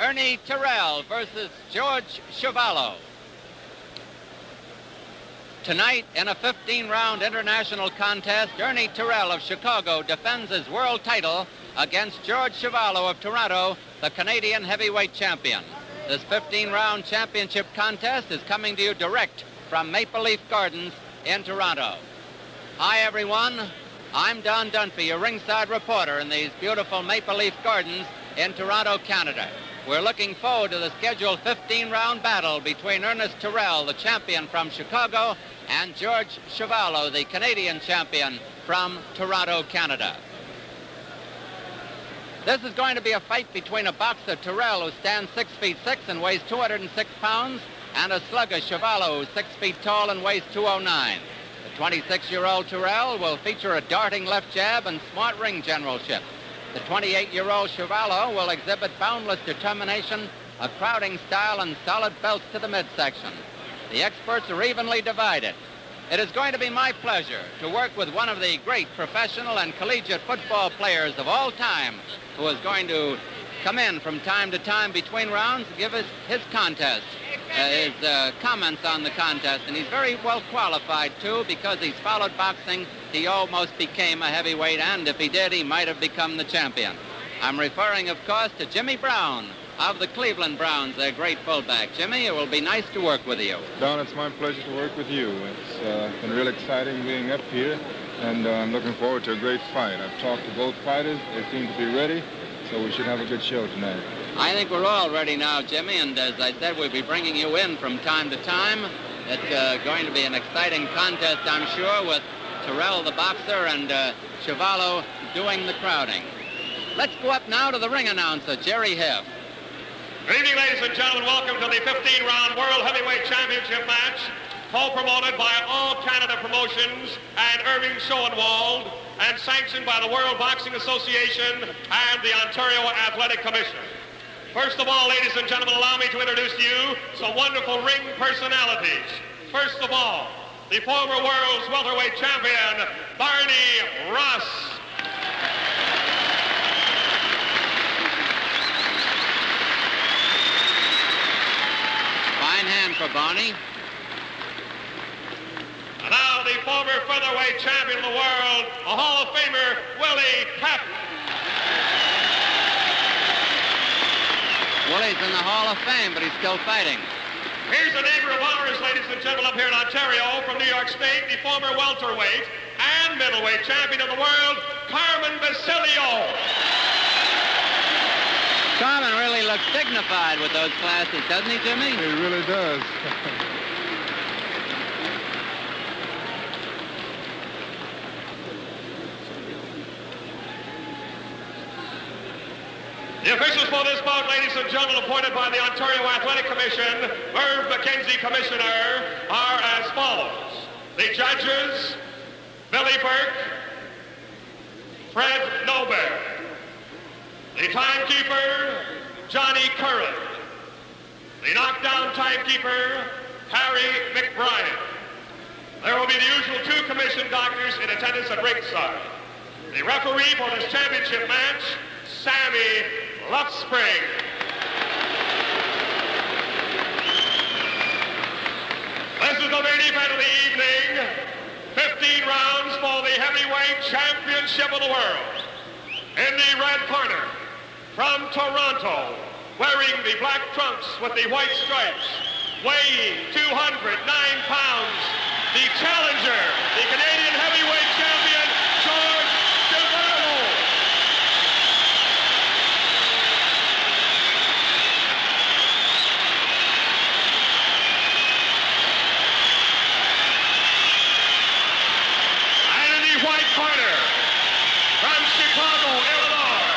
Ernie Terrell versus George Chuvalo. Tonight, in a 15-round international contest, Ernie Terrell of Chicago defends his world title against George Chuvalo of Toronto, the Canadian heavyweight champion. This 15-round championship contest is coming to you direct from Maple Leaf Gardens in Toronto. Hi, everyone. I'm Don Dunphy, your ringside reporter in these beautiful Maple Leaf Gardens in Toronto, Canada. We're looking forward to the scheduled 15-round battle between Ernest Terrell, the champion from Chicago, and George Chuvalo, the Canadian champion from Toronto, Canada. This is going to be a fight between a boxer, Terrell, who stands 6'6" and weighs 206 pounds, and a slugger, Chuvalo, who's 6 feet tall and weighs 209. The 26-year-old Terrell will feature a darting left jab and smart ring generalship. The 28-year-old Chuvalo will exhibit boundless determination, a crowding style, and solid belts to the midsection. The experts are evenly divided. It is going to be my pleasure to work with one of the great professional and collegiate football players of all time, who is going to come in from time to time between rounds and give us his comments on the contest. And he's very well qualified, too, because he's followed boxing. He almost became a heavyweight, and if he did, he might have become the champion. I'm referring, of course, to Jimmy Brown of the Cleveland Browns, their great fullback. Jimmy, it will be nice to work with you. Don, it's my pleasure to work with you. It's been real exciting being up here, and I'm looking forward to a great fight. I've talked to both fighters. They seem to be ready, so we should have a good show tonight. I think we're all ready now, Jimmy, and as I said, we'll be bringing you in from time to time. It's going to be an exciting contest, I'm sure, with Terrell, the boxer, and Chuvalo doing the crowding. Let's go up now to the ring announcer, Jerry Hiff. Good evening, ladies and gentlemen. Welcome to the 15-round World Heavyweight Championship match, co-promoted by All Canada Promotions and Irving Schoenwald, and sanctioned by the World Boxing Association and the Ontario Athletic Commission. First of all, ladies and gentlemen, allow me to introduce to you some wonderful ring personalities. First of all, the former world's welterweight champion, Barney Ross. Fine hand for Barney. And now the former featherweight champion of the world, a Hall of Famer, Willie Patton. Willie's in the Hall of Fame, but he's still fighting. Here's a neighbor of ours, ladies and gentlemen, up here in Ontario, from New York State, the former welterweight and middleweight champion of the world, Carmen Basilio. Carmen really looks dignified with those glasses, doesn't he, Jimmy? He really does. The officials for this bout, ladies and gentlemen, appointed by the Ontario Athletic Commission, Merv McKenzie, Commissioner, are as follows. The judges, Billy Burke, Fred Nobert. The timekeeper, Johnny Curran. The knockdown timekeeper, Harry McBride. There will be the usual 2 commission doctors in attendance at ringside. The referee for this championship match, Sammy Luftspring. This is the main event of the evening. 15 rounds for the heavyweight championship of the world. In the red corner, from Toronto, wearing the black trunks with the white stripes, weighing 209 pounds, the challenger, the Canadian heavyweight champion, George Chuvalo. And in the white corner, from Chicago, Illinois,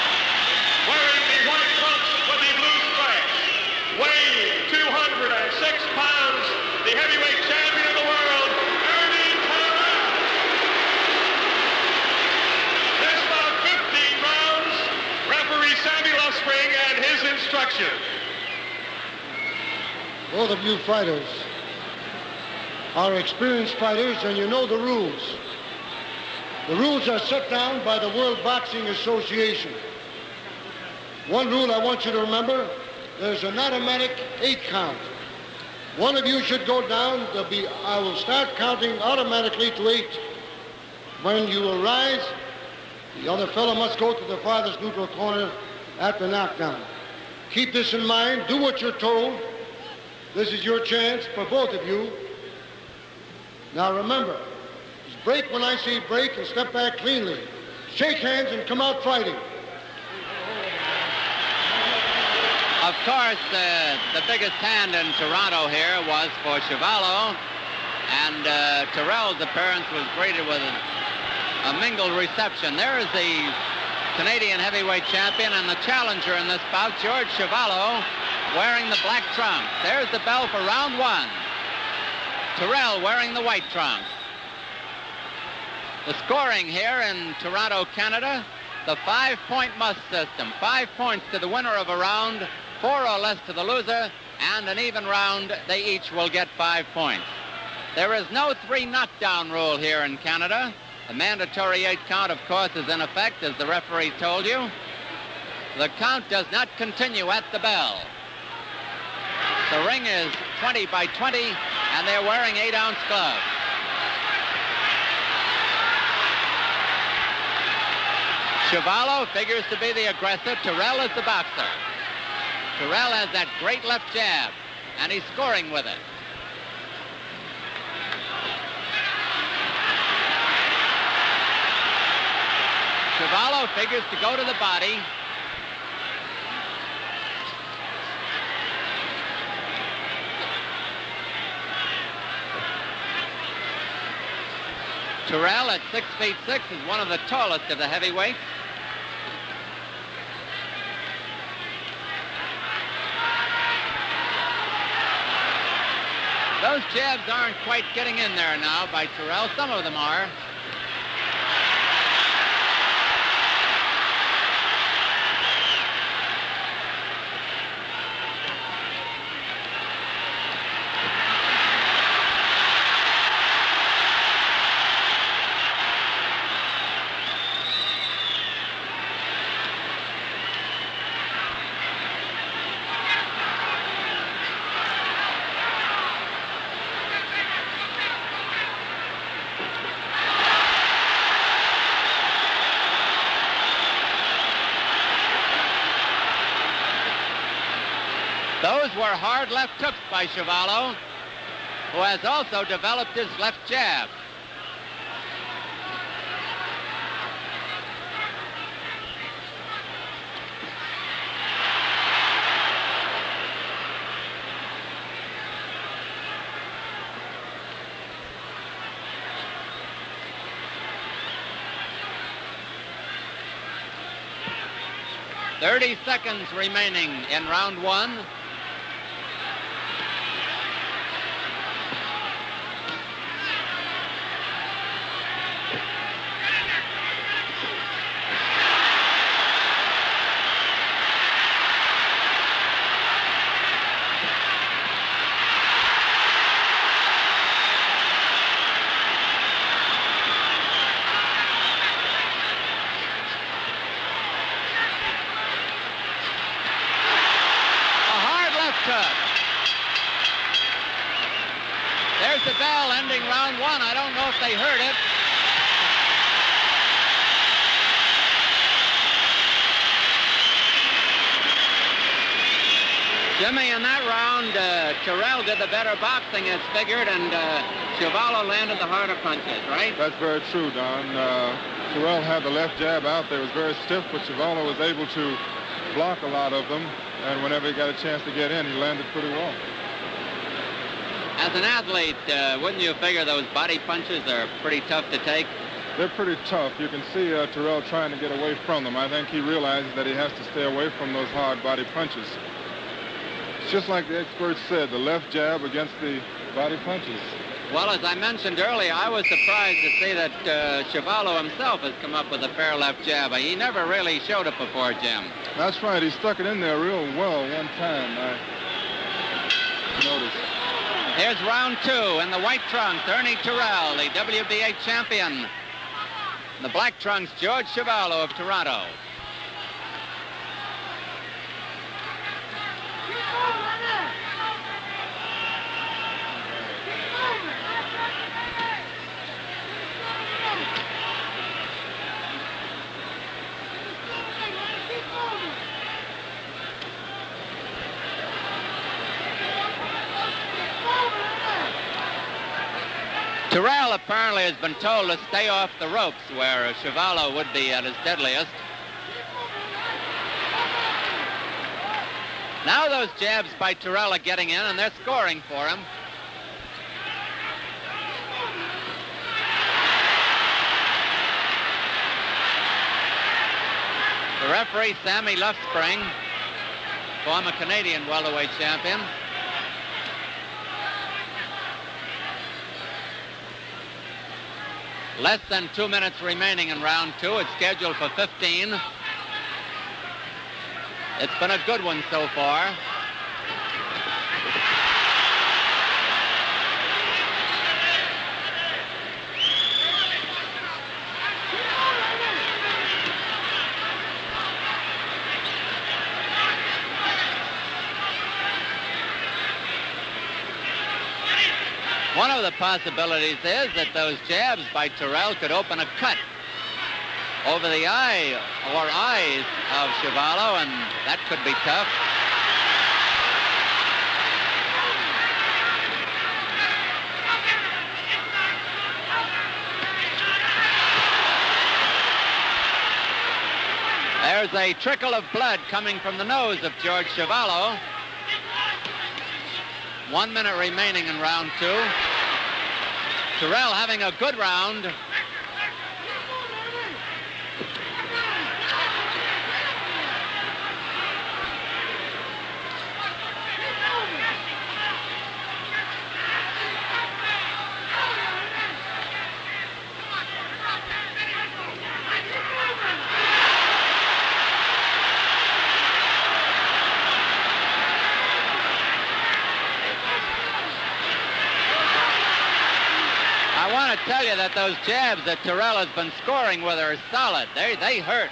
wearing the white trunks with the blue stripes, weighing 206 pounds, the heavyweight champion of the world, Ernie Terrell. This bout 15 rounds, referee Sammy Luftspring and his instruction. Both of you fighters are experienced fighters, and you know the rules. The rules are set down by the World Boxing Association. One rule I want you to remember, there's an automatic 8 count. One of you should go down. I will start counting automatically to 8. When you will rise, the other fellow must go to the farthest neutral corner at the knockdown. Keep this in mind. Do what you're told. This is your chance for both of you. Now remember, just break when I say break and step back cleanly. Shake hands and come out fighting. Of course, the biggest hand in Toronto here was for Chuvalo, and Terrell's appearance was greeted with a mingled reception. There is the Canadian heavyweight champion and the challenger in this bout, George Chuvalo, wearing the black trunks. There's the bell for round 1. Terrell wearing the white trunks. The scoring here in Toronto, Canada, the 5-point must system. 5 points to the winner of a round, 4 or less to the loser, and an even round, they each will get 5 points. There is no 3 knockdown rule here in Canada. The mandatory 8 count, of course, is in effect, as the referee told you. The count does not continue at the bell. The ring is 20 by 20, and they're wearing 8-ounce gloves. Chuvalo figures to be the aggressor. Terrell is the boxer. Terrell has that great left jab, and he's scoring with it. Chuvalo figures to go to the body. Terrell at 6'6" is one of the tallest of the heavyweights. Those jabs aren't quite getting in there now by Terrell. Some of them are. Those were hard left hooks by Chuvalo, who has also developed his left jab. "30 seconds remaining in round 1. There's the bell ending round 1. I don't know if they heard it. Jimmy, in that round, Terrell did the better boxing as figured, and Chuvalo landed the harder punches, right? That's very true, Don. Terrell had the left jab out there. It was very stiff, but Chuvalo was able to block a lot of them, and whenever he got a chance to get in, he landed pretty well. As an athlete, wouldn't you figure those body punches are pretty tough to take? They're pretty tough. You can see Terrell trying to get away from them. I think he realizes that he has to stay away from those hard body punches. It's just like the experts said, the left jab against the body punches. Well, as I mentioned earlier, I was surprised to see that Chuvalo himself has come up with a fair left jab. He never really showed it before, Jim. That's right. He stuck it in there real well one time, I noticed. Here's round 2 in the white trunks, Ernie Terrell, the WBA champion. In the black trunks, George Chuvalo of Toronto. Terrell apparently has been told to stay off the ropes where Chuvalo would be at his deadliest. Now those jabs by Terrell are getting in, and they're scoring for him. The referee, Sammy Luftspring, former Canadian welterweight champion. Less than 2 minutes remaining in round 2. It's scheduled for 15. It's been a good one so far. One of the possibilities is that those jabs by Terrell could open a cut over the eye or eyes of Chuvalo, and that could be tough. There's a trickle of blood coming from the nose of George Chuvalo. 1 minute remaining in round 2. Terrell having a good round. I want to tell you that those jabs that Terrell has been scoring with are solid. They hurt.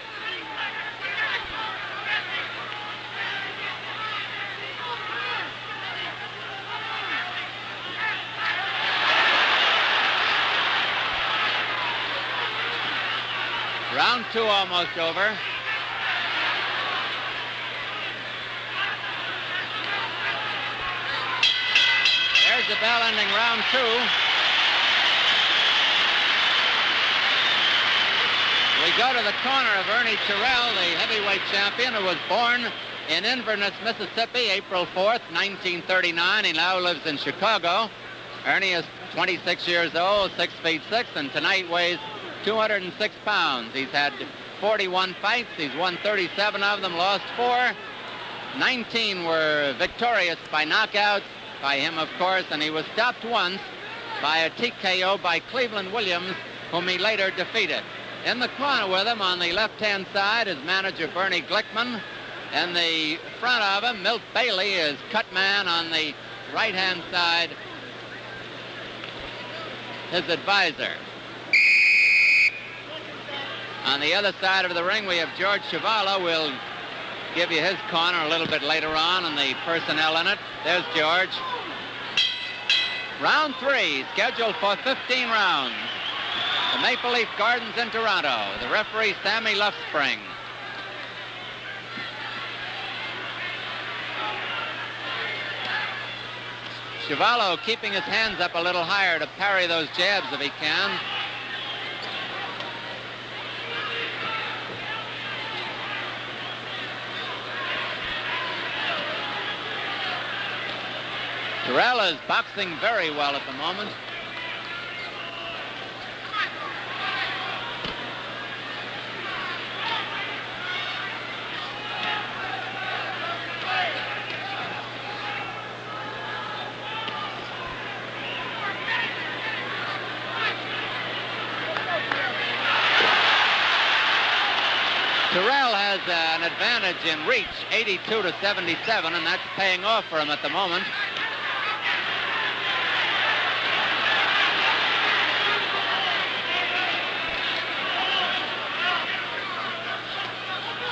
Round 2 almost over. There's the bell ending round 2. We go to the corner of Ernie Terrell, the heavyweight champion who was born in Inverness, Mississippi, April 4th, 1939. He now lives in Chicago. Ernie is 26 years old, 6 feet 6, and tonight weighs 206 pounds. He's had 41 fights. He's won 37 of them, lost 4. 19 were victorious by knockouts, by him, of course, and he was stopped once by a TKO by Cleveland Williams, whom he later defeated. In the corner with him on the left-hand side is manager Bernie Glickman. In the front of him, Milt Bailey is cut man. On the right-hand side, his advisor. On the other side of the ring, we have George Chuvalo. We'll give you his corner a little bit later on and the personnel in it. There's George. Round 3, scheduled for 15 rounds. The Maple Leaf Gardens in Toronto. The referee, Sammy Luftspring. Chuvalo keeping his hands up a little higher to parry those jabs if he can. Terrell is boxing very well at the moment. Terrell has an advantage in reach, 82 to 77, and that's paying off for him at the moment.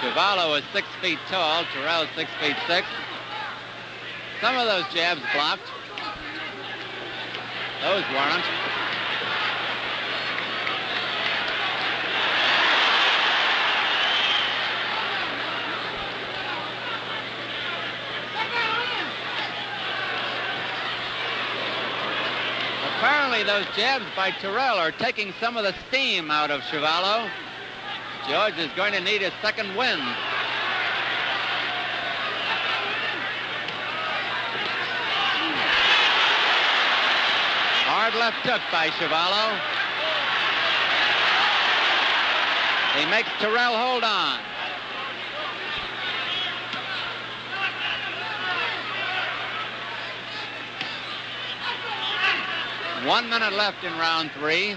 Chuvalo is 6 feet tall. Terrell is 6 feet 6. Some of those jabs blocked. Those weren't. Apparently those jabs by Terrell are taking some of the steam out of Chuvalo. George is going to need his second win. Hard left hook by Chuvalo. He makes Terrell hold on. One minute left in round 3.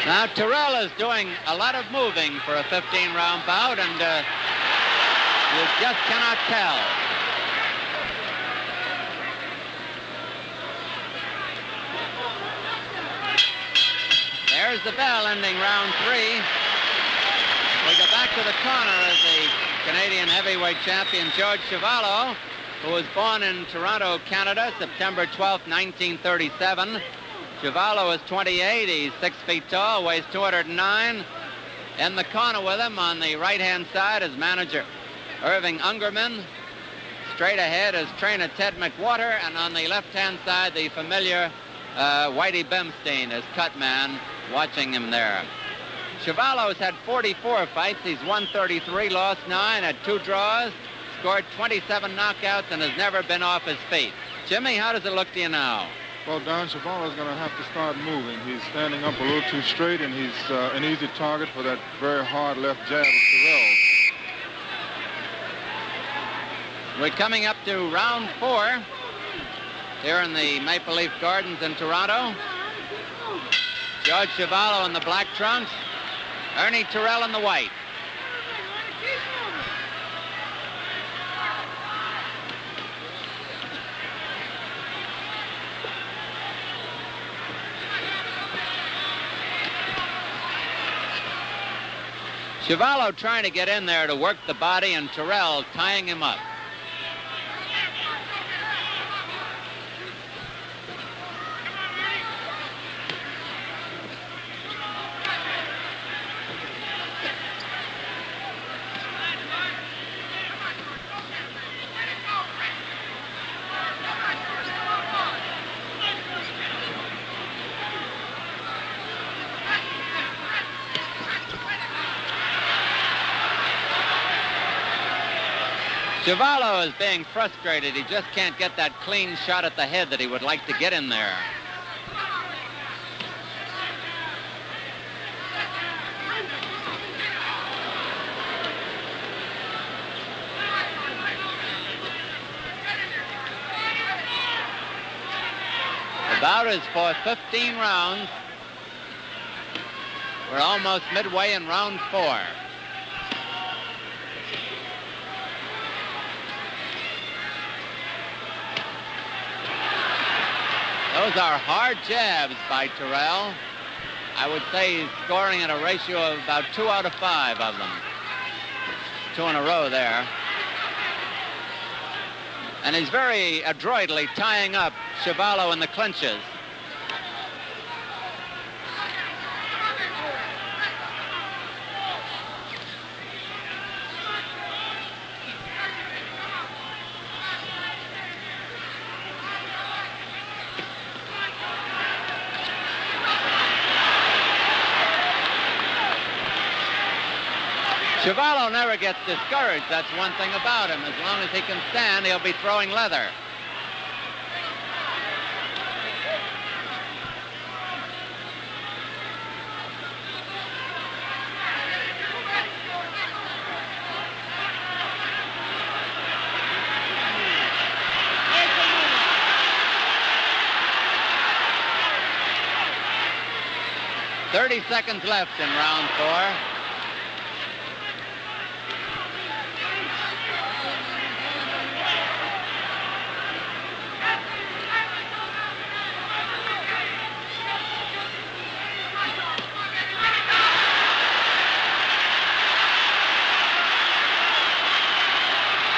Now Terrell is doing a lot of moving for a 15-round bout, and you just cannot tell. There's the bell ending round 3. We go back to the corner as the Canadian heavyweight champion George Chuvalo, who was born in Toronto, Canada, September 12, 1937. Chuvalo is 28. He's 6 feet tall, weighs 209. In the corner with him on the right-hand side is manager Irving Ungerman. Straight ahead is trainer Ted McWhorter, and on the left-hand side, the familiar Whitey Bimstein, his cut man, watching him there. Chuvalo's had 44 fights. He's won 33, lost 9, had 2 draws, scored 27 knockouts, and has never been off his feet. Jimmy, how does it look to you now? Well, Don, Chuvalo's going to have to start moving. He's standing up a little too straight, and he's an easy target for that very hard left jab of Terrell. We're coming up to round 4 here in the Maple Leaf Gardens in Toronto. George Chuvalo in the black trunks, Ernie Terrell in the white. Chuvalo trying to get in there to work the body, and Terrell tying him up. Chuvalo is being frustrated. He just can't get that clean shot at the head that he would like to get in there. The bout is for 15 rounds. We're almost midway in round 4. Those are hard jabs by Terrell. I would say he's scoring at a ratio of about 2 out of 5 of them. 2 in a row there. And he's very adroitly tying up Chuvalo in the clinches. Chuvalo never gets discouraged. That's one thing about him. As long as he can stand, he'll be throwing leather. 30 seconds left in round 4.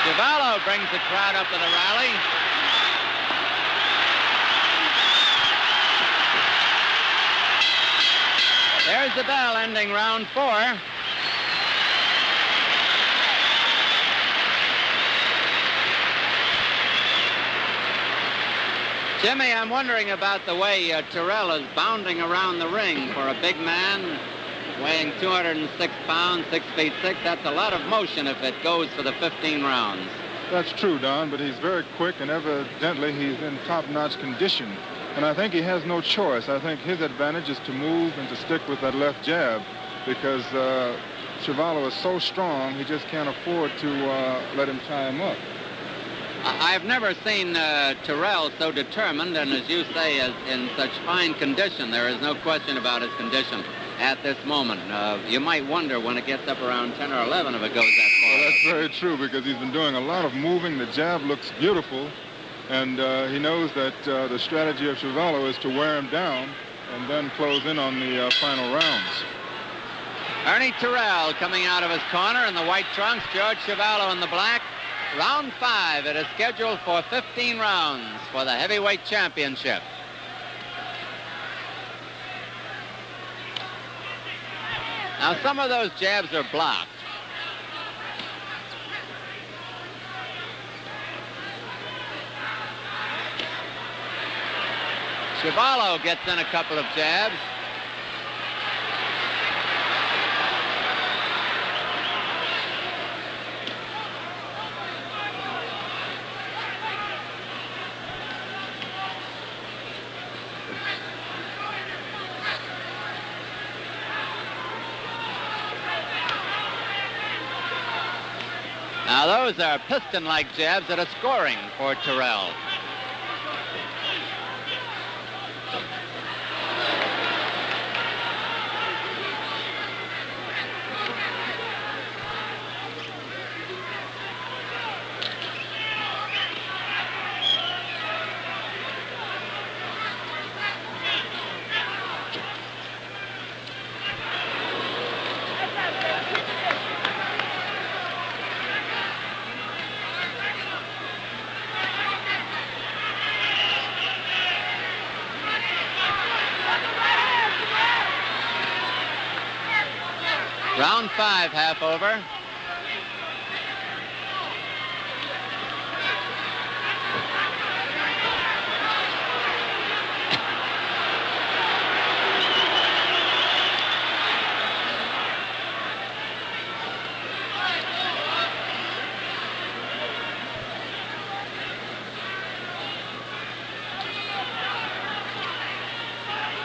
Chuvalo brings the crowd up to the rally. There's the bell ending round 4. Jimmy, I'm wondering about the way Terrell is bounding around the ring for a big man weighing 206 pounds, 6 feet 6. That's a lot of motion if it goes for the 15 rounds. That's true, Don, but he's very quick, and evidently he's in top-notch condition. And I think he has no choice. I think his advantage is to move and to stick with that left jab, because Chuvalo is so strong, he just can't afford to let him tie him up. I've never seen Terrell so determined, and as you say, in such fine condition. There is no question about his condition at this moment. You might wonder when it gets up around 10 or 11 if it goes that far. Well, that's very true, because he's been doing a lot of moving. The jab looks beautiful, and he knows that the strategy of Chuvalo is to wear him down and then close in on the final rounds. Ernie Terrell coming out of his corner in the white trunks, George Chuvalo in the black. Round 5, it is scheduled for 15 rounds for the heavyweight championship. Now, some of those jabs are blocked. Chuvalo gets in a couple of jabs. Now, those are piston-like jabs that are scoring for Terrell. Round 5, half over.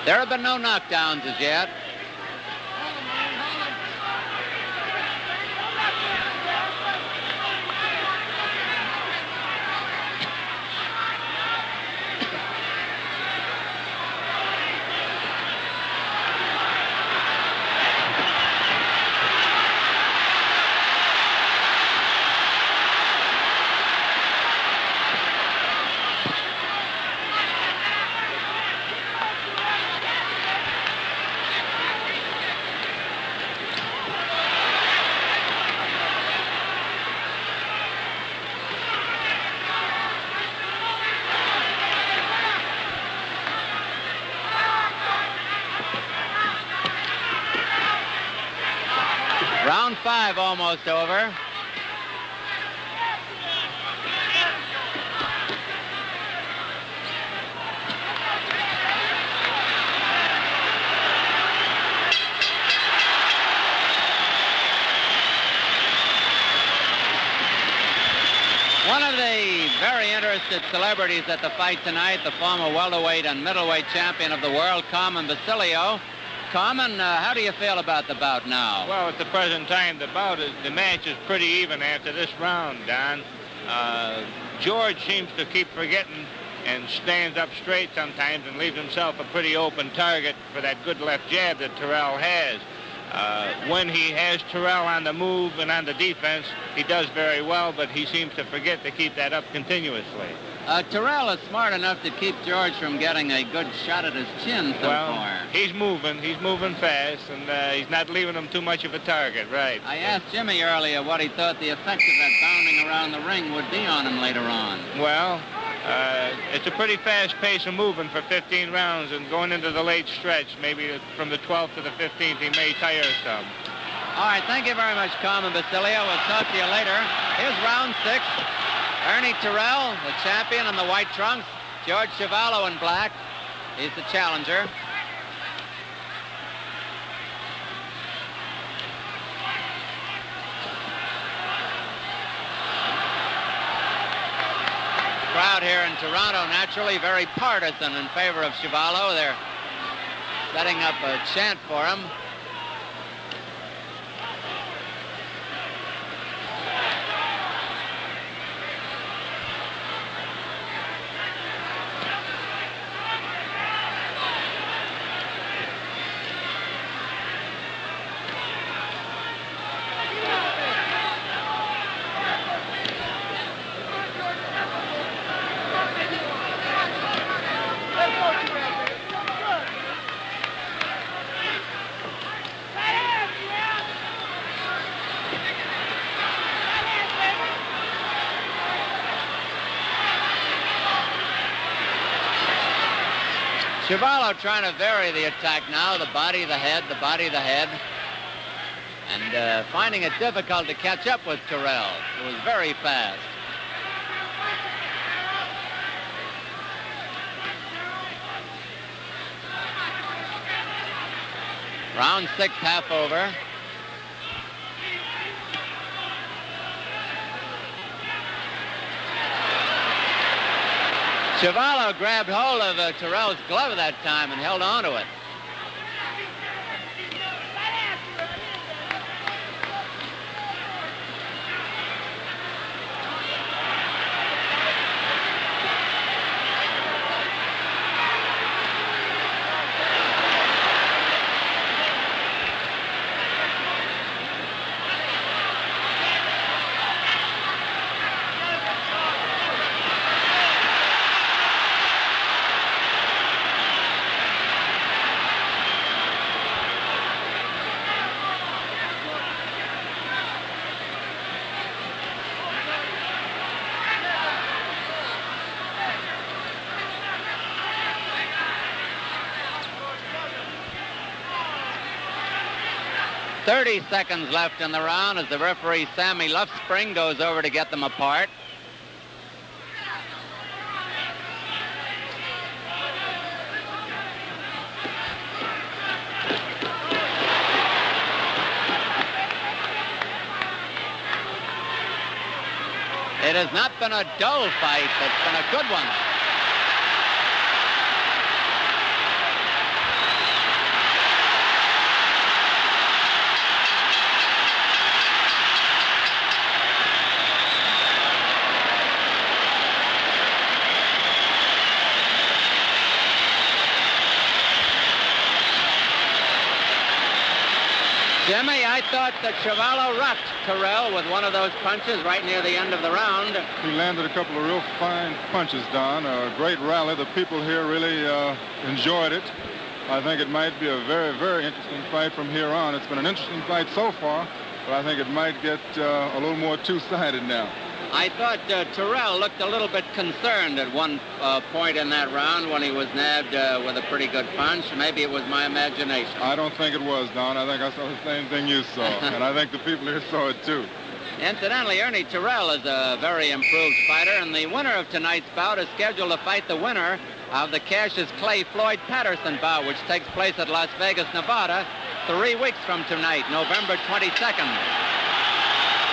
There have been no knockdowns as yet. Round 5 almost over. One of the very interested celebrities at the fight tonight, the former welterweight and middleweight champion of the world, Carmen Basilio. Carmen, how do you feel about the bout now? Well, at the present time, the match is pretty even after this round, Don. George seems to keep forgetting and stands up straight sometimes and leaves himself a pretty open target for that good left jab that Terrell has. When he has Terrell on the move and on the defense, he does very well, but he seems to forget to keep that up continuously. Terrell is smart enough to keep George from getting a good shot at his chin so far. He's moving fast, and he's not leaving him too much of a target, right. I asked Jimmy earlier what he thought the effect of that bounding around the ring would be on him later on. Well, it's a pretty fast pace of moving for 15 rounds, and going into the late stretch, maybe from the 12th to the 15th, he may tire some. All right, thank you very much, Carmen Basilio. We'll talk to you later. Here's round 6. Ernie Terrell, the champion in the white trunks. George Chuvalo in black. He's the challenger. Crowd here in Toronto, naturally very partisan in favor of Chuvalo. They're setting up a chant for him. Chuvalo trying to vary the attack now, the body, the head, the body, the head. And finding it difficult to catch up with Terrell, who was very fast. Round 6, half over. Chuvalo grabbed hold of Terrell's glove that time and held on to it. .30 seconds left in the round as the referee Sammy Luftspring goes over to get them apart. It has not been a dull fight, it's been a good one. Jimmy, I thought that Chuvalo rocked Terrell with one of those punches right near the end of the round. He landed a couple of real fine punches, Don. A great rally. The people here really enjoyed it. I think it might be a very, very interesting fight from here on. It's been an interesting fight so far, but I think it might get a little more two-sided now. I thought Terrell looked a little bit concerned at one point in that round when he was nabbed with a pretty good punch. Maybe it was my imagination. I don't think it was, Don. I think I saw the same thing you saw, and I think the people here saw it too. Incidentally, Ernie Terrell is a very improved fighter, and the winner of tonight's bout is scheduled to fight the winner of the Cassius Clay Floyd Patterson bout, which takes place at Las Vegas, Nevada, 3 weeks from tonight, November 22nd.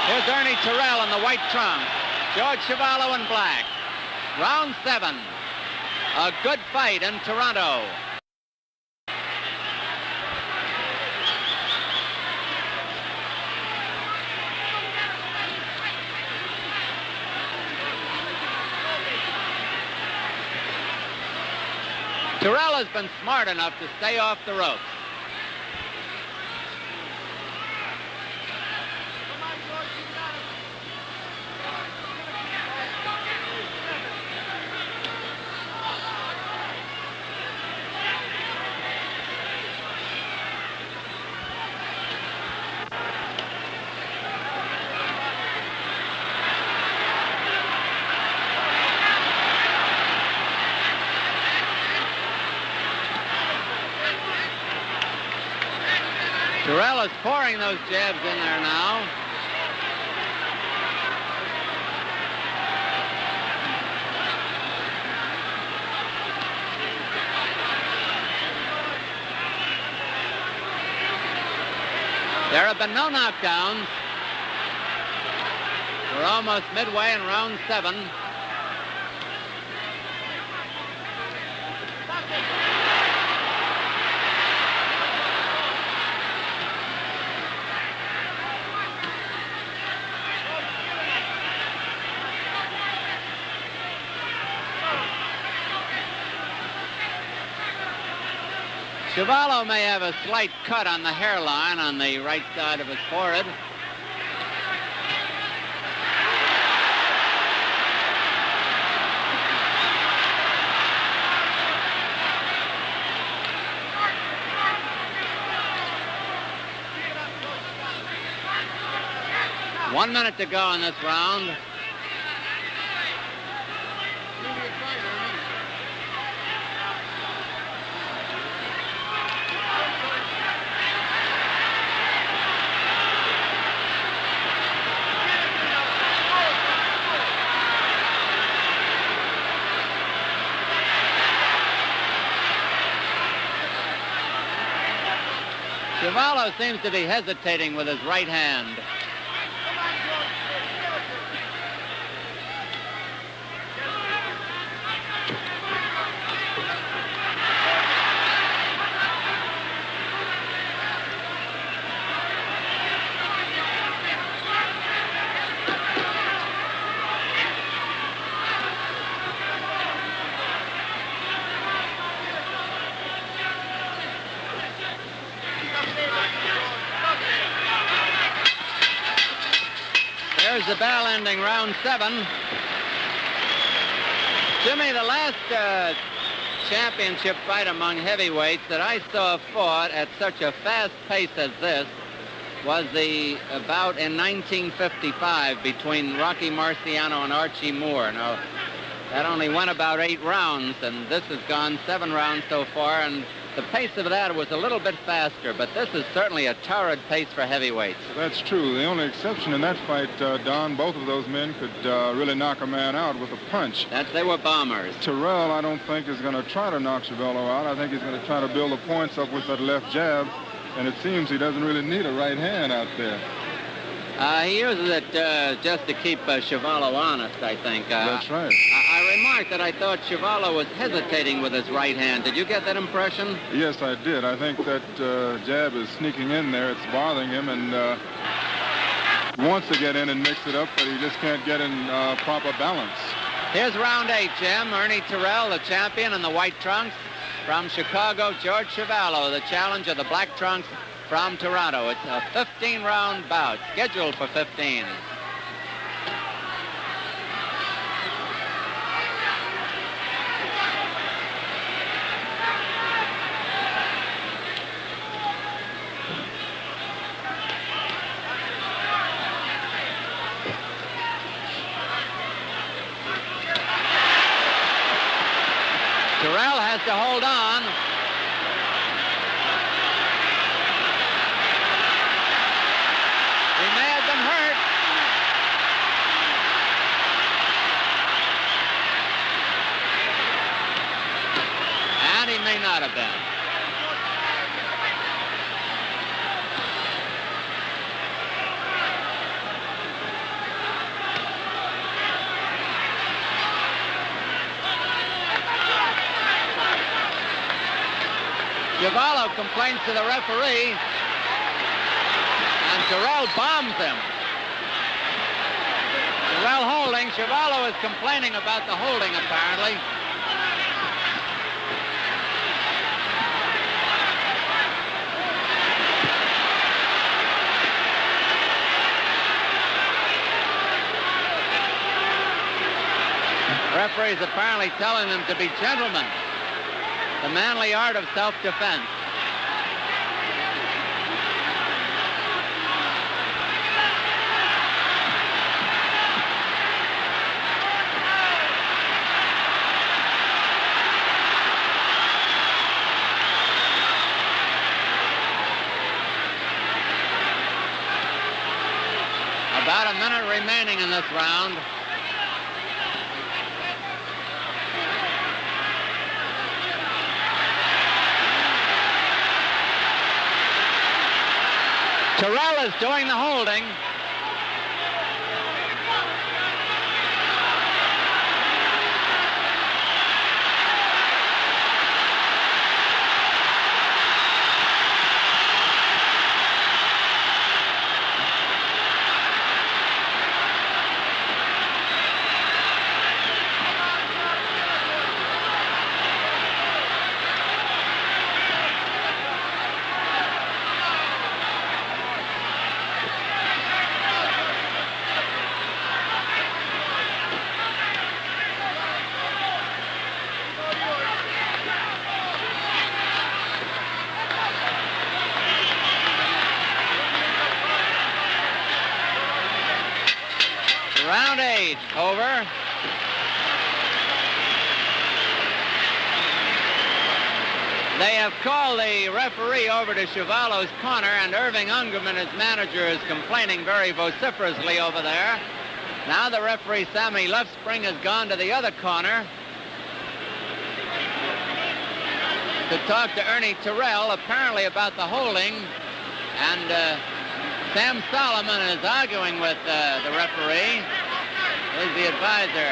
Here's Ernie Terrell in the white trunks, George Chuvalo in black. Round 7. A good fight in Toronto. Terrell has been smart enough to stay off the ropes. Terrell is pouring those jabs in there now. There have been no knockdowns. We're almost midway in round 7. Chuvalo may have a slight cut on the hairline on the right side of his forehead. One minute to go in this round. Chuvalo seems to be hesitating with his right hand. There's the bell ending round 7. Jimmy, the last championship fight among heavyweights that I saw fought at such a fast pace as this was the bout in 1955 between Rocky Marciano and Archie Moore. Now, that only went about 8 rounds, and this has gone 7 rounds so far, and the pace of that was a little bit faster, but this is certainly a torrid pace for heavyweights. That's true. The only exception in that fight, Don, both of those men could really knock a man out with a punch. They were bombers. Terrell, I don't think, is going to try to knock Chuvalo out. I think he's going to try to build the points up with that left jab, and it seems he doesn't really need a right hand out there. He uses it just to keep Chuvalo honest, I think. That's right. I remarked that I thought Chuvalo was hesitating with his right hand. Did you get that impression? Yes, I did. I think that jab is sneaking in there. It's bothering him, and he wants to get in and mix it up, but he just can't get in proper balance. Here's round 8, Jim. Ernie Terrell, the champion in the white trunks. From Chicago, George Chuvalo, the challenger, the black trunks from Toronto. It's a 15-round bout, scheduled for 15. Terrell has to hold on. He may have been hurt. And he may not have been. Chuvalo complains to the referee, and Terrell bombs him. Terrell holding. Chuvalo is complaining about the holding, apparently. referee is apparently telling them to be gentlemen. The manly art of self-defense. About a minute remaining in this round. Terrell is doing the holding. Round 8, over. They have called the referee over to Chuvalo's corner, and Irving Ungerman, his manager, is complaining very vociferously over there. Now the referee, Sammy Luftspring, has gone to the other corner to talk to Ernie Terrell, apparently about the holding, and Sam Solomon is arguing with the referee. He's the advisor.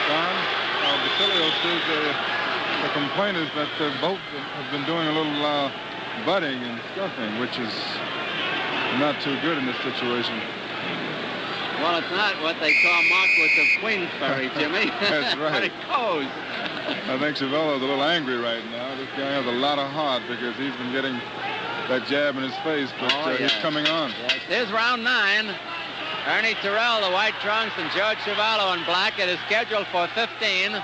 Don, Basilio says the complaint is that both have been doing a little butting and scuffing, which is not too good in this situation. Well, it's not what they call Marquis of Queensberry, Jimmy. That's right. But it goes. I think Chuvalo's a little angry right now. This guy has a lot of heart because he's been getting that jab in his face, but he's coming on. Yes. Here's round 9. Ernie Terrell, the white trunks, and George Chuvalo in black. It is scheduled for 15.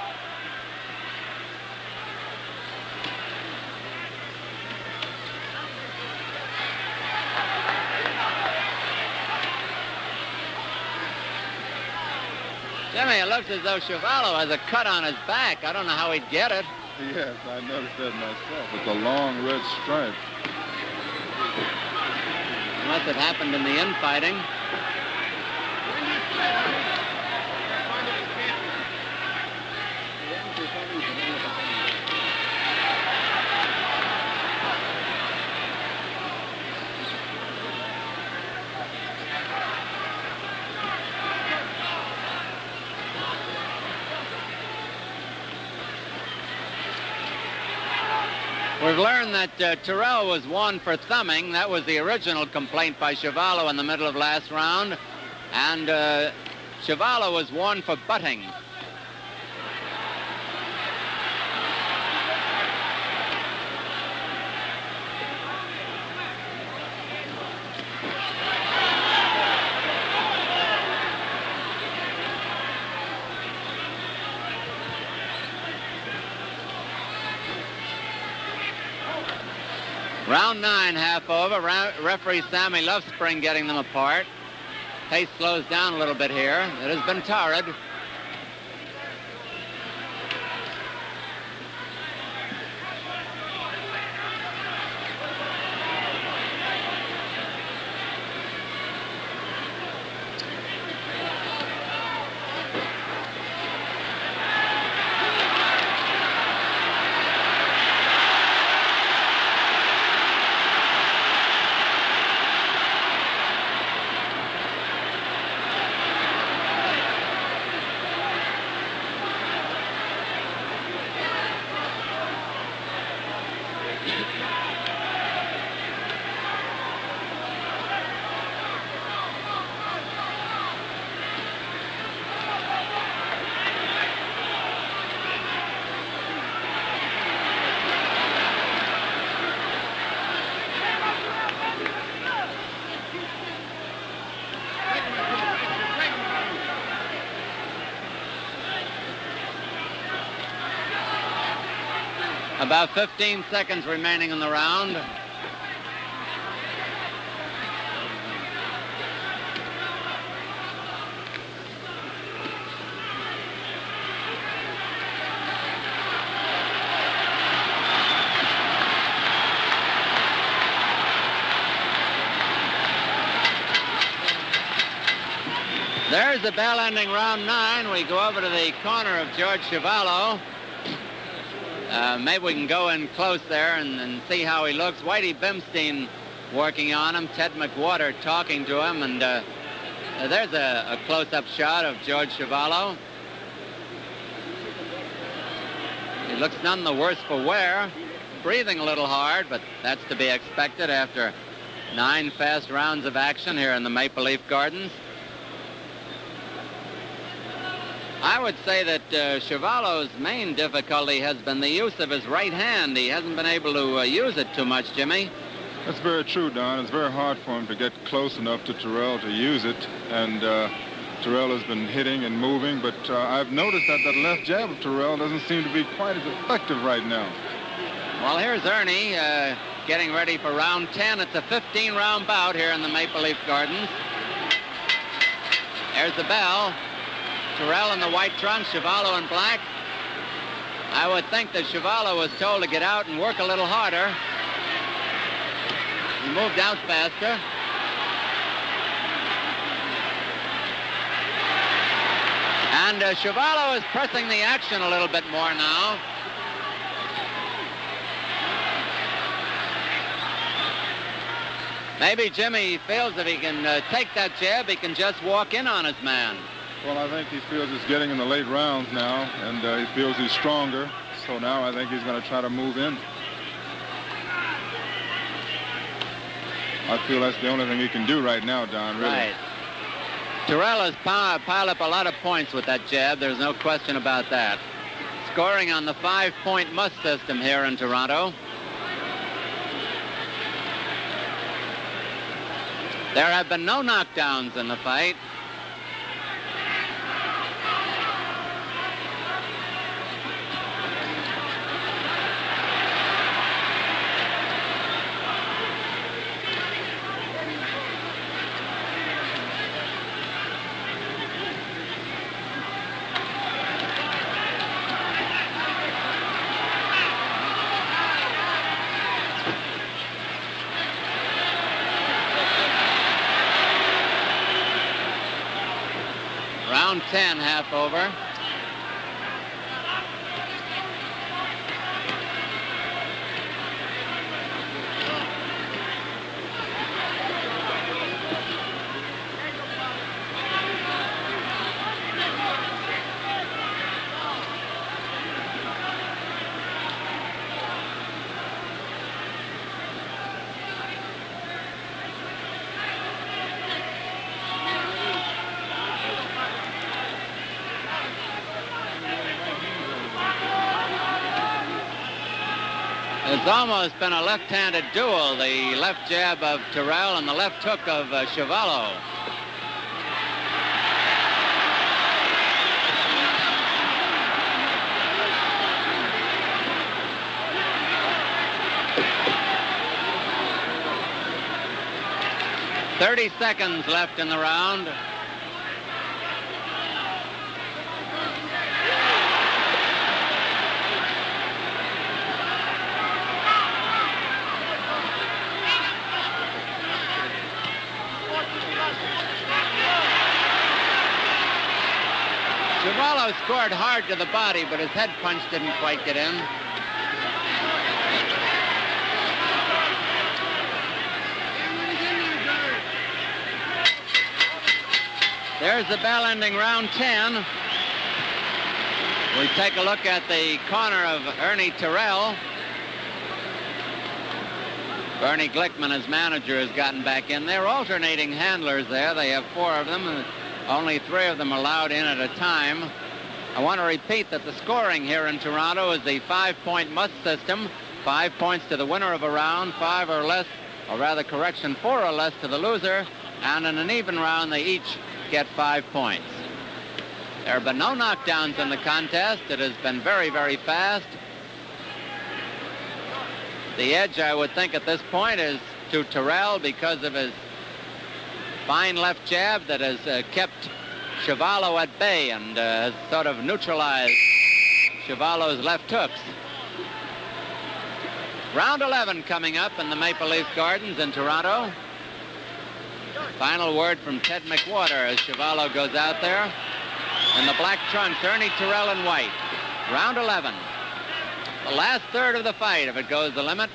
Jimmy, it looks as though Chuvalo has a cut on his back. I don't know how he'd get it. Yes, I noticed that myself. It's a long red stripe. Unless it happened in the infighting. We've learned that Terrell was warned for thumbing. That was the original complaint by Chuvalo in the middle of last round. And Chuvalo was warned for butting. Round 9, half over. Referee Sammy Luftspring getting them apart. Pace slows down a little bit here. It has been torrid. About 15 seconds remaining in the round. There's the bell ending round 9. We go over to the corner of George Chuvalo. Maybe we can go in close there and see how he looks. Whitey Bimstein working on him. Ted McWhorter talking to him. And there's a close-up shot of George Chuvalo. He looks none the worse for wear. Breathing a little hard, but that's to be expected after 9 fast rounds of action here in the Maple Leaf Gardens. I would say that Chuvalo's main difficulty has been the use of his right hand. He hasn't been able to use it too much, Jimmy. That's very true, Don. It's very hard for him to get close enough to Terrell to use it. And Terrell has been hitting and moving, but I've noticed that that left jab of Terrell doesn't seem to be quite as effective right now. Well, here's Ernie getting ready for round 10. It's a 15-round bout here in the Maple Leaf Gardens. There's the bell. Terrell in the white trunks, Chuvalo in black. I would think that Chuvalo was told to get out and work a little harder. He moved out faster. And Chuvalo is pressing the action a little bit more now. Maybe Jimmy feels if he can take that jab, he can just walk in on his man. Well, I think he feels he's getting in the late rounds now, and he feels he's stronger. So now I think he's going to try to move in. I feel that's the only thing he can do right now, Don, really. Right. Terrell has piled up a lot of points with that jab. There's no question about that. Scoring on the 5-point must system here in Toronto. There have been no knockdowns in the fight. Round 10, half over. It's almost been a left-handed duel, the left jab of Terrell and the left hook of Chuvalo. "30 seconds left in the round. Chuvalo scored hard to the body, but his head punch didn't quite get in. There's the bell ending round 10. We take a look at the corner of Ernie Terrell. Bernie Glickman, his manager, has gotten back in. They're alternating handlers there. They have 4 of them, and only 3 of them allowed in at a time. I want to repeat that the scoring here in Toronto is the 5-point must system. 5 points to the winner of a round, 5 or less, or rather correction, 4 or less to the loser, and in an even round they each get 5 points. There have been no knockdowns in the contest. It has been very, very fast. The edge, I would think, at this point is to Terrell because of his fine left jab that has kept Chuvalo at bay and has sort of neutralized Chuvalo's left hooks. Round 11 coming up in the Maple Leaf Gardens in Toronto. Final word from Ted McWhorter as Chuvalo goes out there. In the black trunks, Ernie Terrell in white. Round 11. The last third of the fight, if it goes the limit.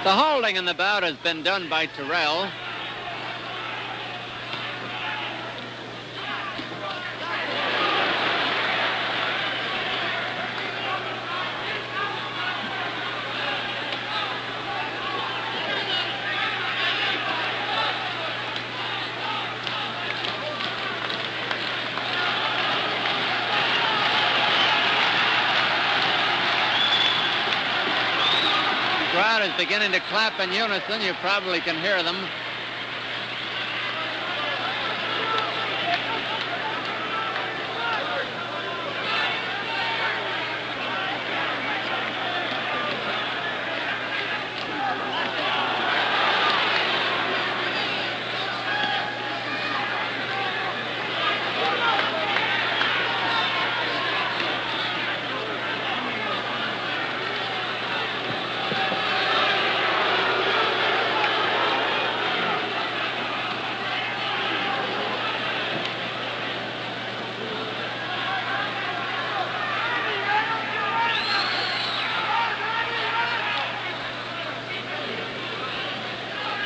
The holding in the bout has been done by Terrell. Crowd is beginning to clap in unison. You probably can hear them.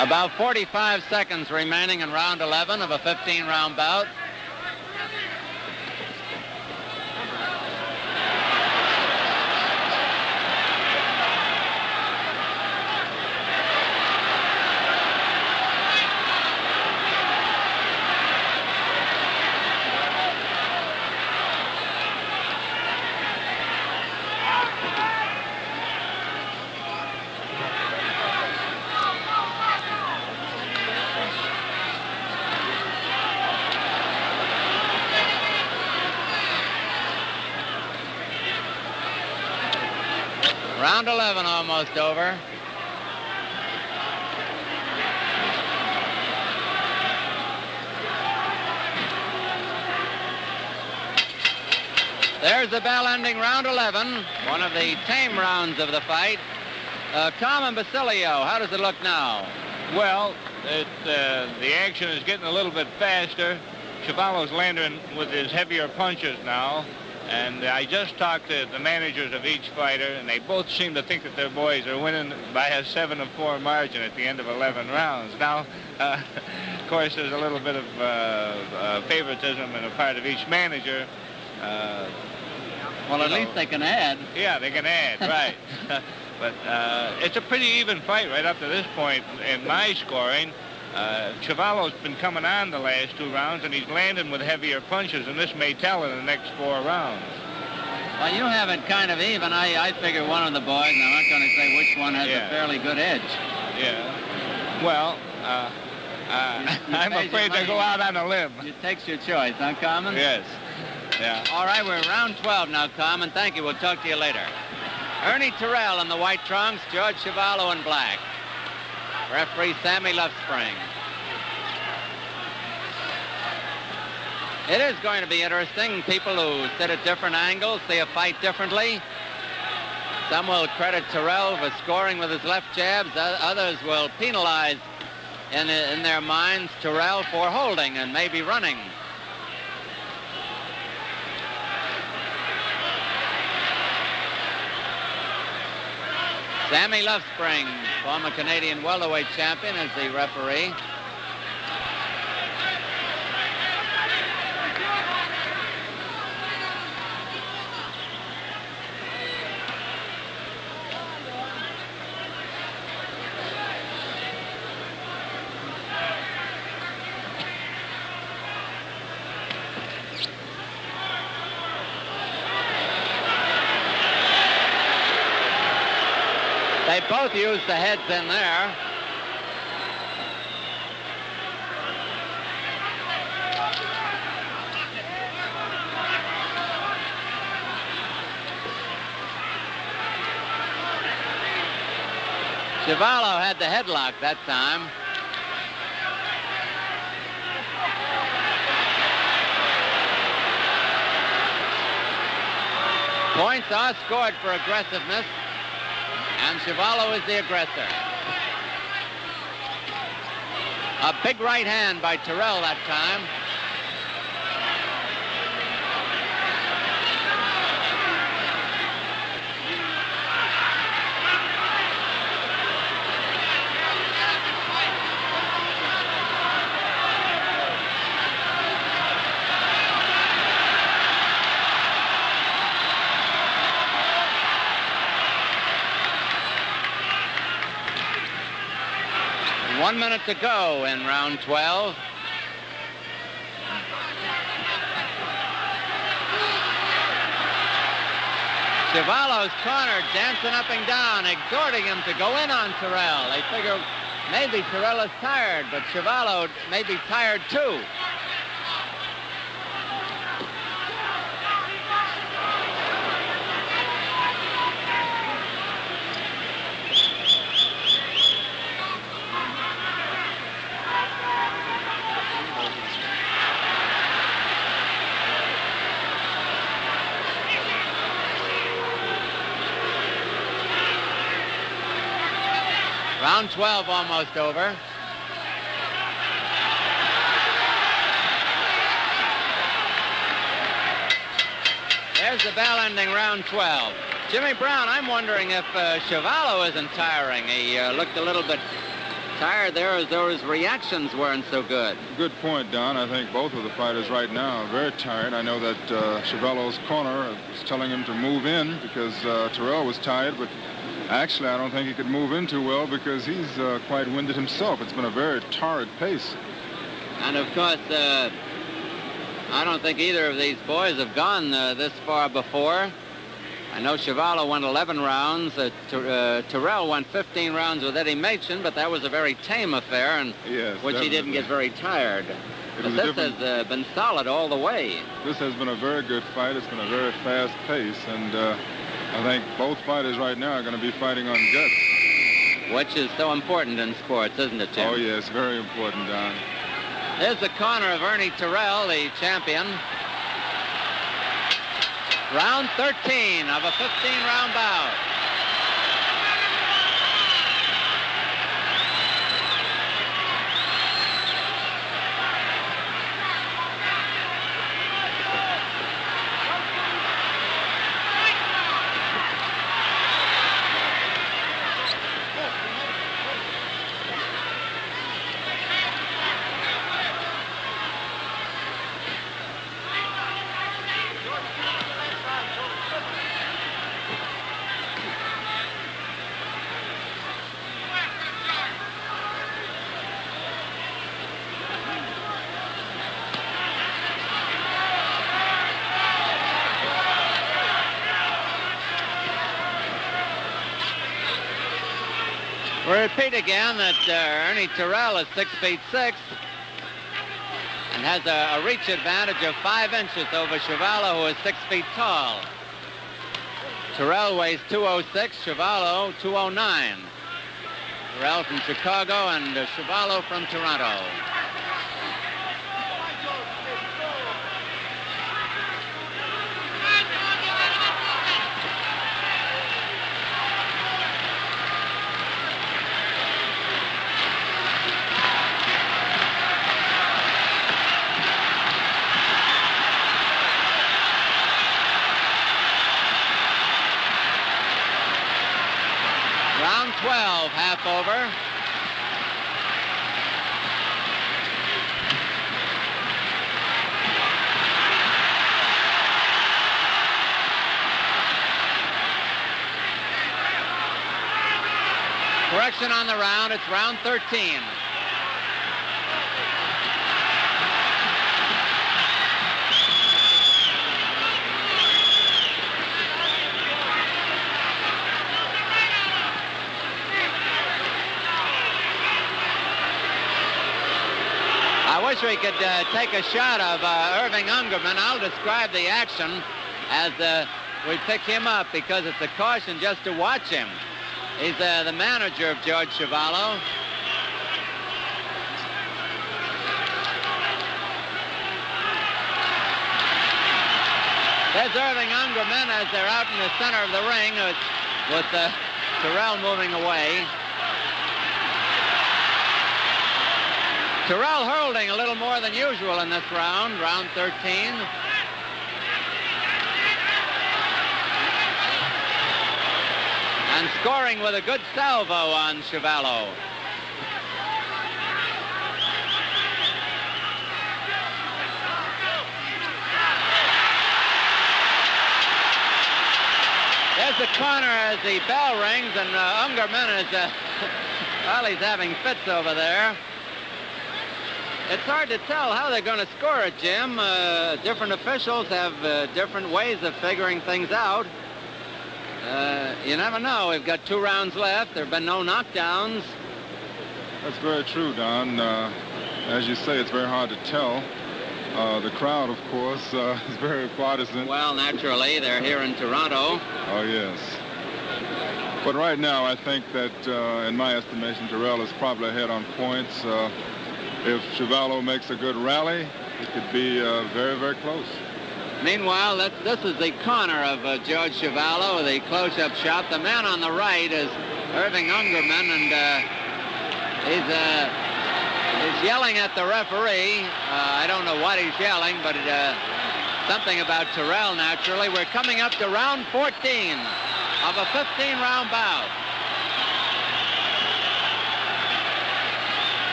About 45 seconds remaining in round 11 of a 15-round bout. Round 11 almost over. There's the bell ending round 11, one of the tame rounds of the fight. Carmen Basilio, how does it look now? Well, the action is getting a little bit faster. Chuvalo's landing with his heavier punches now. And I just talked to the managers of each fighter, and they both seem to think that their boys are winning by a 7-4 margin at the end of 11 rounds. Now, of course, there's a little bit of favoritism on the part of each manager. Well, at least they can add. Yeah, they can add, right. But it's a pretty even fight right up to this point in my scoring. Chuvalo's been coming on the last 2 rounds, and he's landing with heavier punches, and this may tell in the next 4 rounds. Well, you have it kind of even. I figure one of the boys, and I'm not going to say which one, has a fairly good edge. Yeah. Well, I'm afraid to go out on a limb. It takes your choice, huh, Carmen? Yes. Yeah. All right, we're in round 12 now, Carmen. Thank you. We'll talk to you later. Ernie Terrell in the white trunks, George Chuvalo in black. Referee Sammy Luftspring. It is going to be interesting. People who sit at different angles see a fight differently. Some will credit Terrell for scoring with his left jabs. Others will penalize in their minds Terrell for holding and maybe running. Sammy Luftspring, former Canadian welterweight champion, is the referee. They both used the heads in there. Chuvalo had the headlock that time. Points are scored for aggressiveness. And Chuvalo is the aggressor. A big right hand by Terrell that time. One minute to go in round 12. Chuvalo's corner dancing up and down, exhorting him to go in on Terrell. They figure maybe Terrell is tired, but Chuvalo may be tired too. Round 12 almost over. There's the bell ending round 12. Jimmy Brown, I'm wondering if Chuvalo isn't tiring. He looked a little bit tired there, as though his reactions weren't so good. Good point, Don. I think both of the fighters right now are very tired. I know that Chuvalo's corner was telling him to move in because Terrell was tired, but actually, I don't think he could move in too well because he's quite winded himself. It's been a very torrid pace. And, of course, I don't think either of these boys have gone this far before. I know Chuvalo went 11 rounds. Terrell went 15 rounds with Eddie Machen, but that was a very tame affair, in which he didn't get very tired. But this has been solid all the way. This has been a very good fight. It's been a very fast pace, and I think both fighters right now are going to be fighting on guts. Which is so important in sports, isn't it, Jim? Oh, yes, very important, Don. There's the corner of Ernie Terrell, the champion. Round 13 of a 15-round bout. We repeat again that Ernie Terrell is 6'6" and has a reach advantage of 5 inches over Chuvalo, who is 6 feet tall. Terrell weighs 206, Chuvalo 209. Terrell from Chicago and Chuvalo from Toronto. 12, half over. Correction on the round. It's round 13. I wish we could take a shot of Irving Ungerman. I'll describe the action as we pick him up because it's a caution just to watch him. He's the manager of George Chuvalo. There's Irving Ungerman as they're out in the center of the ring with Terrell moving away. Terrell holding a little more than usual in this round, round 13. And scoring with a good salvo on Chuvalo. There's the corner as the bell rings, and Ungerman is, well, he's having fits over there. It's hard to tell how they're going to score it, Jim. Different officials have different ways of figuring things out. You never know. We've got 2 rounds left. There have been no knockdowns. That's very true, Don. As you say, it's very hard to tell. The crowd, of course, is very partisan. Well, naturally, they're here in Toronto. Oh, yes. But right now, I think that, in my estimation, Terrell is probably ahead on points. If Chuvalo makes a good rally, it could be very, very close. Meanwhile, this is the corner of George Chuvalo, the close-up shot. The man on the right is Irving Ungerman, and he's yelling at the referee. I don't know what he's yelling, but something about Terrell, naturally. We're coming up to round 14 of a 15-round bout.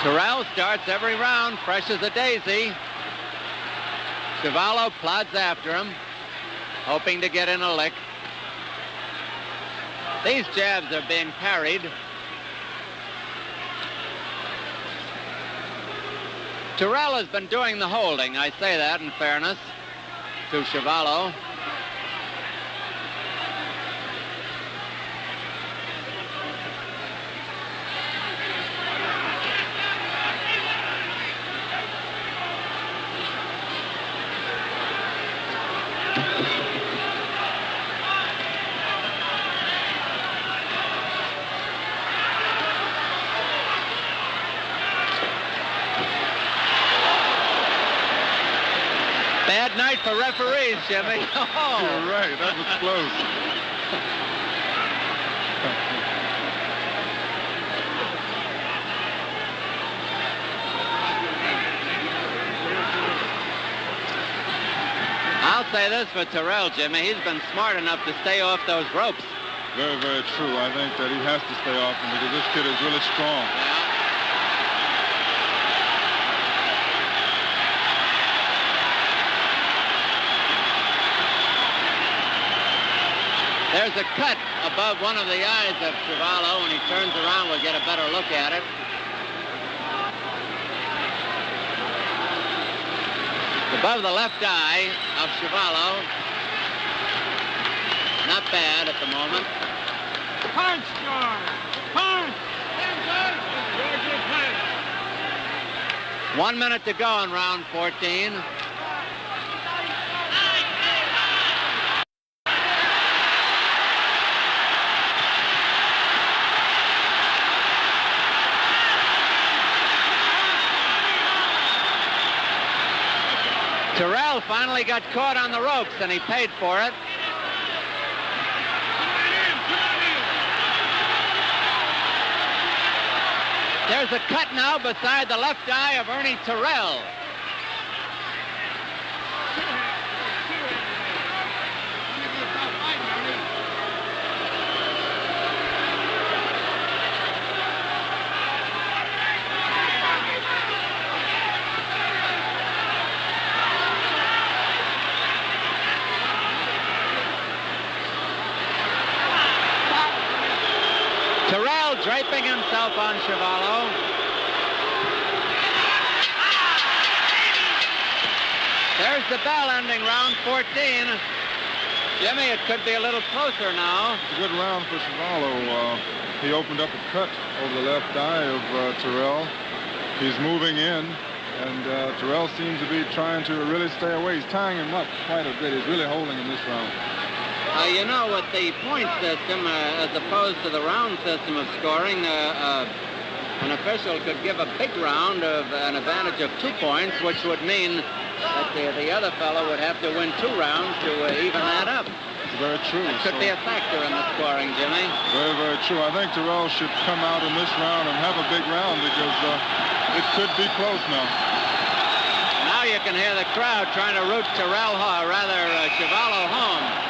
Terrell starts every round, fresh as a daisy. Chuvalo plods after him, hoping to get in a lick. These jabs are being parried. Terrell has been doing the holding. I say that in fairness to Chuvalo. Bad night for referees, Jimmy. Oh. You're right. That was close. I'll say this for Terrell, Jimmy. He's been smart enough to stay off those ropes. Very, very true. I think that he has to stay off them because this kid is really strong. Yeah. There's a cut above one of the eyes of Chuvalo. When he turns around, we'll get a better look at it. Above the left eye of Chuvalo. Not bad at the moment. Punch, George! Punch! 1 minute to go in round 14. Terrell finally got caught on the ropes, and he paid for it. There's a cut now beside the left eye of Ernie Terrell. dropping himself on Chuvalo. There's the bell ending round 14. Jimmy, it could be a little closer now. It's a good round for Chuvalo. He opened up a cut over the left eye of Terrell. He's moving in, and Terrell seems to be trying to really stay away. He's tying him up quite a bit. He's really holding him this round. You know, with the point system, as opposed to the round system of scoring, an official could give a big round of an advantage of 2 points, which would mean that the other fellow would have to win 2 rounds to even that up. Very true. It could be a factor in the scoring, Jimmy. Very, very true. I think Terrell should come out in this round and have a big round because it could be close now. Now you can hear the crowd trying to root Terrell, Chuvalo home.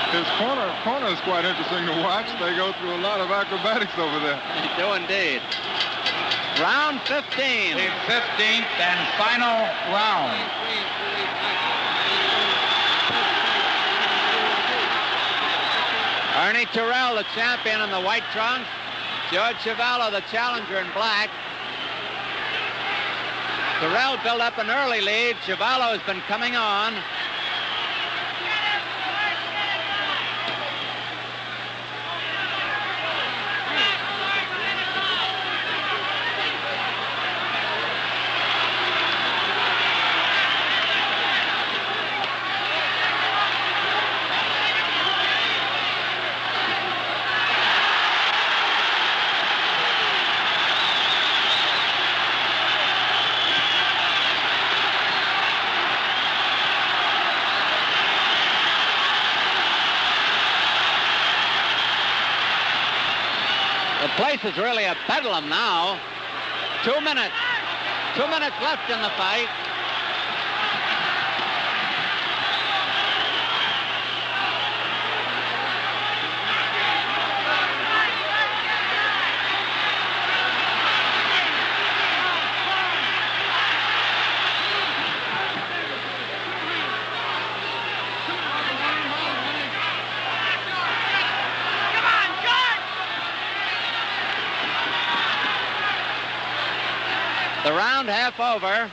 His corner is quite interesting to watch. They go through a lot of acrobatics over there. They do indeed. Round 15. The 15th and final round. Ernie Terrell, the champion in the white trunks. George Chuvalo, the challenger in black. Terrell built up an early lead. Chuvalo has been coming on. The place is really a bedlam now. 2 minutes. 2 minutes left in the fight. The round half over.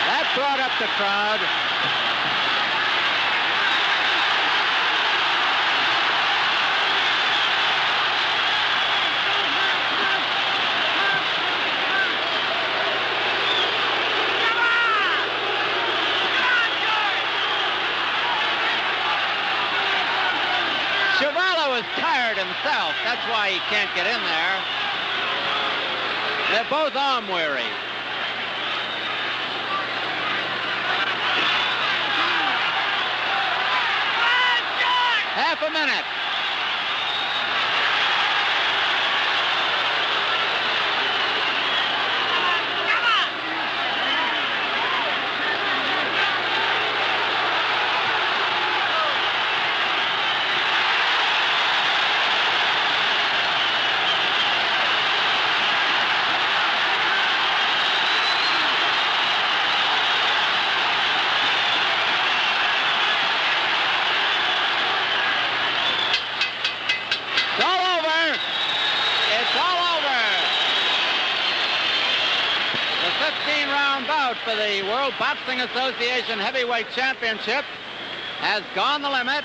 That brought up the crowd. Chuvalo is tired himself. That's why he can't get in there. They're both arm weary. Half a minute. For the World Boxing Association Heavyweight Championship has gone the limit.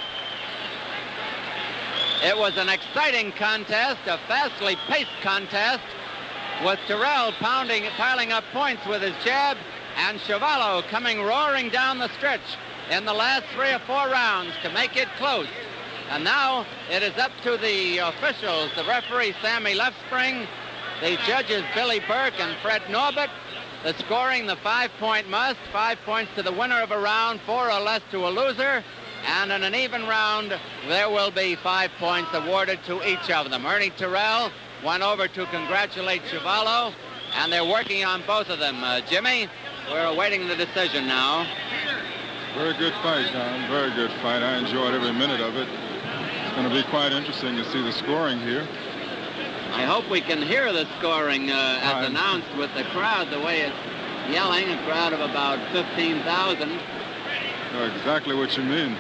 It was an exciting contest, a fastly paced contest, with Terrell piling up points with his jab, and Chuvalo coming roaring down the stretch in the last 3 or 4 rounds to make it close. And now it is up to the officials, the referee Sammy Luftspring, the judges Billy Burke and Fred Nobert, the scoring the 5-point must, 5 points to the winner of a round, 4 or less to a loser, and in an even round, there will be 5 points awarded to each of them. Ernie Terrell went over to congratulate Chuvalo, and they're working on both of them. Jimmy, we're awaiting the decision now. Very good fight, Don. Very good fight. I enjoyed every minute of it. It's going to be quite interesting to see the scoring here. I hope we can hear the scoring as announced with the crowd, the way it's yelling, a crowd of about 15,000. Know exactly what you mean.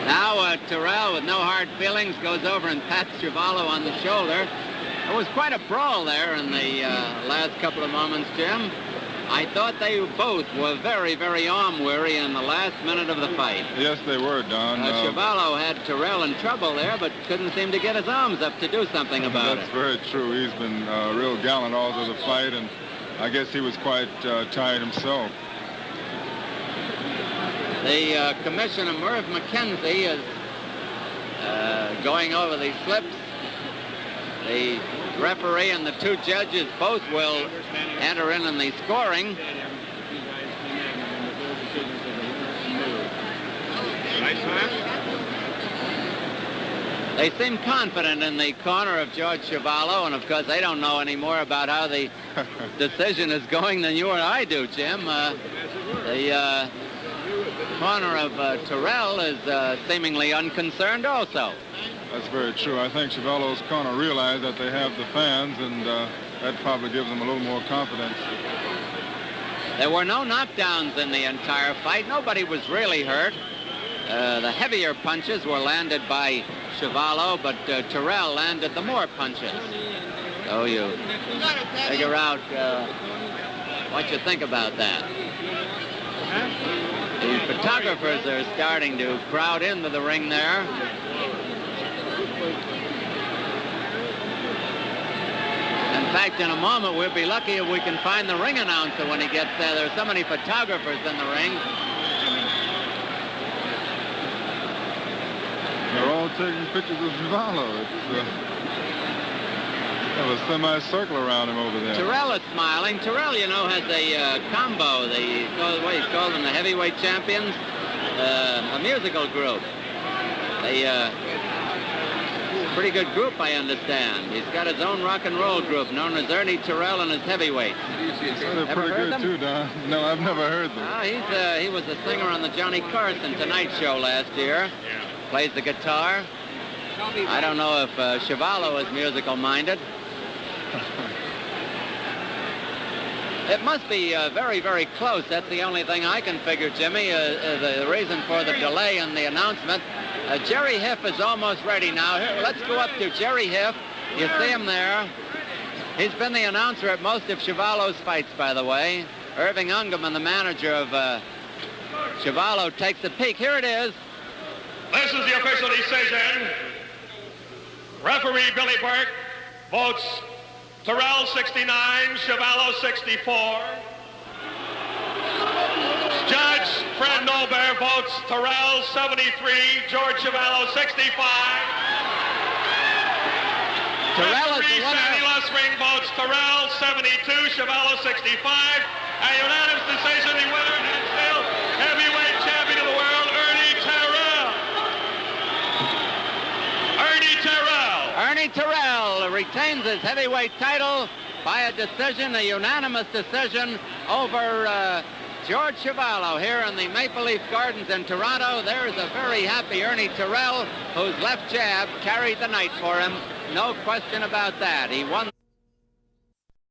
Now Terrell, with no hard feelings, goes over and pats Chuvalo on the shoulder. There was quite a brawl there in the last couple of moments, Jim. I thought they both were very, very arm-weary in the last minute of the fight. Yes, they were, Don. Chuvalo had Terrell in trouble there, but couldn't seem to get his arms up to do something about That's very true. He's been real gallant all through the fight, and I guess he was quite tired himself. The commissioner, Merv McKenzie, is going over the slips. The referee and the two judges both will enter in the scoring. They seem confident in the corner of George Chuvalo, and of course they don't know any more about how the decision is going than you or I do, Jim. The corner of Terrell is seemingly unconcerned also. That's very true. I think Chuvalo's corner realized that they have the fans, and that probably gives them a little more confidence. There were no knockdowns in the entire fight. Nobody was really hurt. The heavier punches were landed by Chuvalo, but Terrell landed the more punches. So you figure out what you think about that. The photographers are starting to crowd into the ring there. In fact, in a moment, we'll be lucky if we can find the ring announcer when he gets there. There are so many photographers in the ring. They're all taking pictures of Chuvalo. Have a semicircle around him over there. Terrell is smiling. Terrell, you know, has a combo. He's called them the heavyweight champions, a musical group. Pretty good group, I understand. He's got his own rock and roll group known as Ernie Terrell and his heavyweights. They're pretty good too, Don. No, I've never heard them. He was a singer on the Johnny Carson Tonight Show last year. Plays the guitar. I don't know if Chuvalo is musical minded. It must be very, very close. That's the only thing I can figure, Jimmy, the reason for the delay in the announcement. Jerry Hiff is almost ready now. Here, let's go up to Jerry Hiff. You see him there. He's been the announcer at most of Chuvalo's fights, by the way. Irving Ungerman, the manager of Chuvalo, takes a peek. Here it is. This is the official decision. Referee Billy Burke votes Terrell 69, Chuvalo 64. Judge Fred Nobert votes Terrell 73, George Chuvalo 65. Referee Sammy Luftspring votes Terrell 72, Chuvalo 65. A unanimous decision, the winner is still heavyweight champion of the world, Ernie Terrell. Ernie Terrell. Ernie Terrell retains his heavyweight title by a decision, a unanimous decision over George Chuvalo here in the Maple Leaf Gardens in Toronto. There's a very happy Ernie Terrell, whose left jab carried the night for him. No question about that. He won.